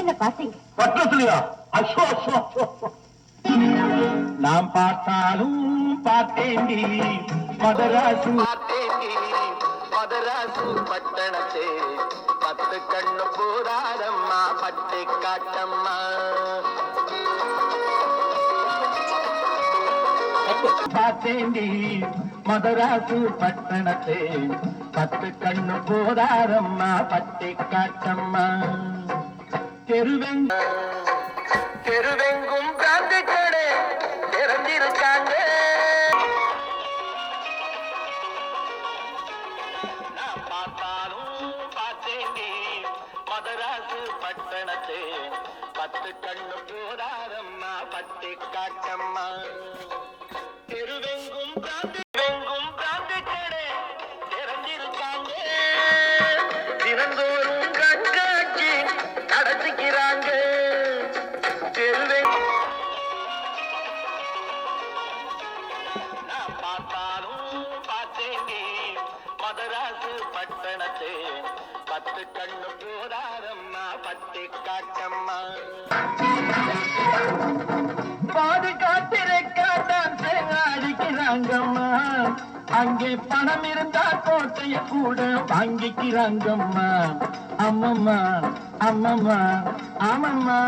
என்ன பாத்தீங்க? பட்டத்துலயா? Ashore ashore ashore. நாம் பார்த்தாலும் பார்த்தேண்டி மதராசு பார்த்தேண்டி மதராசு பட்டணத்தே 10 கண்ணு போதாதம்மா பட்டை காட்டம்மா. பார்த்தேண்டி மதராசு பட்டணத்தே 10 கண்ணு போதாதம்மா பட்டை காட்டம்மா. தெருவெங்கும் பிராந்தி கடை திறந்திருக்காங்க. நான் பார்த்தாலும் பார்த்தேண்டி மதராசு பட்டணத்தே 10 கண்ணு போதாதம்மா பட்டை காட்டம்மா. தெருவெங்கும் பிராந்தி கடை திறந்திருக்காங்க. தினந்தோறும் கண்காட்சி நடத்திக்கிறாங்க. நான் பார்த்தாலும் பார்த்தேண்டி மதராசு பட்டணத்தே 10 கண்ணு போதாதம்மா பட்டை காட்டம்மா. பாதி காத்திருக்காட்டான் அடிக்கிறாங்கம்மா. அங்கே பணம் இருந்தா கோட்டைய கூட வாங்கிக்கிறாங்கம்மா. அம்மம்மா அம்மம்மா ஆமம்மா.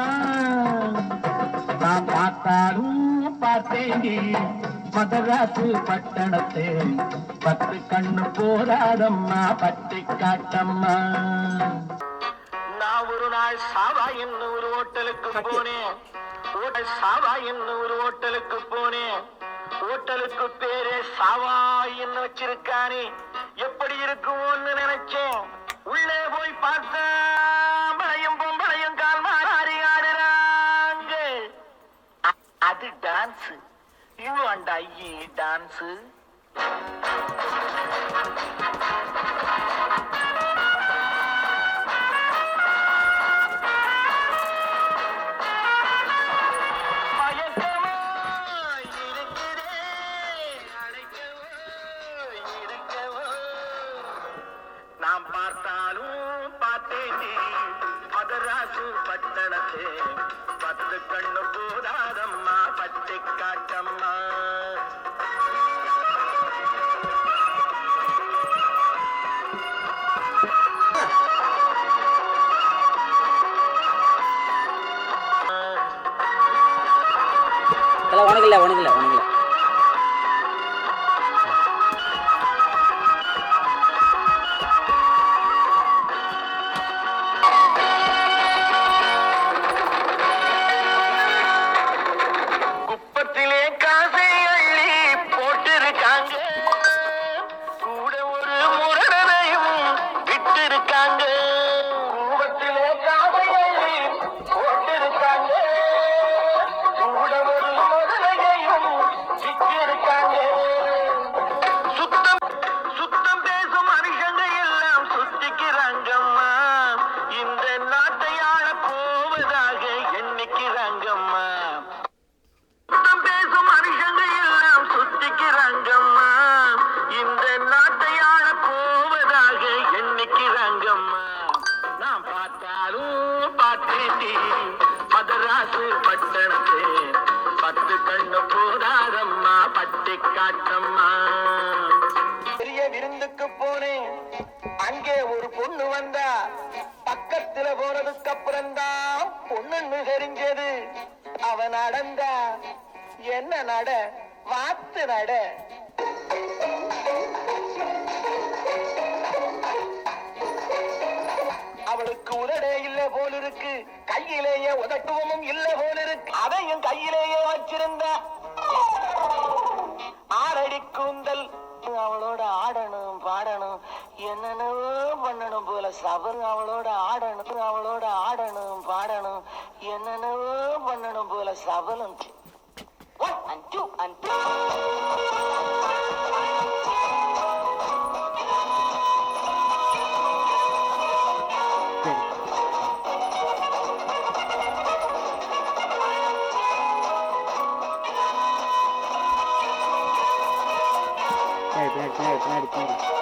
நான் பார்த்தாலும் பார்த்தேண்டி மதராசு பட்டணத்தே 10 கண்ணு போராதம்மா பட்டை காட்டம்மா. நான் ஒரு நாள் சாவா என்ன ஒரு ஹோட்டலுக்கு போனேன். சாவா என்ன ஒரு ஹோட்டலுக்கு போனேன். ஹோட்டலுக்கு பேரே சாவாயின்னு வச்சிருக்கானே, எப்படி இருக்குமோன்னு நினைச்சேன். உள்ளே போய் பார்த்தா மலையும் பொம்பளையும் கால் மாறி ஆடுறாங்க. அது dance. You and I dance. நாம் பார்த்தாலும் பார்த்தேண்டி மதராசு பட்டணத்தே 10 கண்ணு போதாதம்மா பட்டை காட்டம்மா. உனக்கு இல்ல குப்பத்திலே காசை அள்ளி போட்டிருக்காங்க. கூட ஒரு முரடனையும் விட்டிருக்காங்க. குப்பத்திலே காசை அள்ளி போட்டிருக்காங்க. கூட ஒரு முரடனையும் விட்டிருக்காங்க. சுத்தம் பேசும் மனுஷங்க எல்லாம் சுத்திக்கிறாங்கம்மா. இந்த நாட்டை ஆள போவதாக எண்ணிக்கிறாங்கம்மா. சுத்தம் பேசும் மனுஷங்க எல்லாம் சுத்திக்கிறாங்கம்மா. இந்த நாட்டை ஆள போவதாக எண்ணிக்கிறாங்கம்மா. நான் பார்த்தாலும் பார்த்தேண்டி மதராசு பட்டணத்தே 10 கண்ணு போதாதம்மா பட்டை காட்டம்மா. பெரிய விருந்துக்கு போனேன். அங்கே ஒரு பொண்ணு வந்தா. பக்கத்துல போனதுக்கு அப்புறம்தான் பொண்ணுன்னு தெரிஞ்சது. அவன் நடந்தா. என்ன நட? வாத்து நட. அவளுக்கு உதடே இல்ல போல இருக்கு. கையிலேயே உதட்டுவமும் இல்ல போல இருக்கு. அதையும் கையிலேயே வச்சிருந்த 6 அடி கூந்தல். அவளோட ஆடணும் பாடணும் என்னென்னவோ பண்ணணும் போல சபர். அவளோட ஆடணும் பாடணும் என்னென்னவோ பண்ணணும் போல சபலம். 1 and 2 and 3. பின்னாடி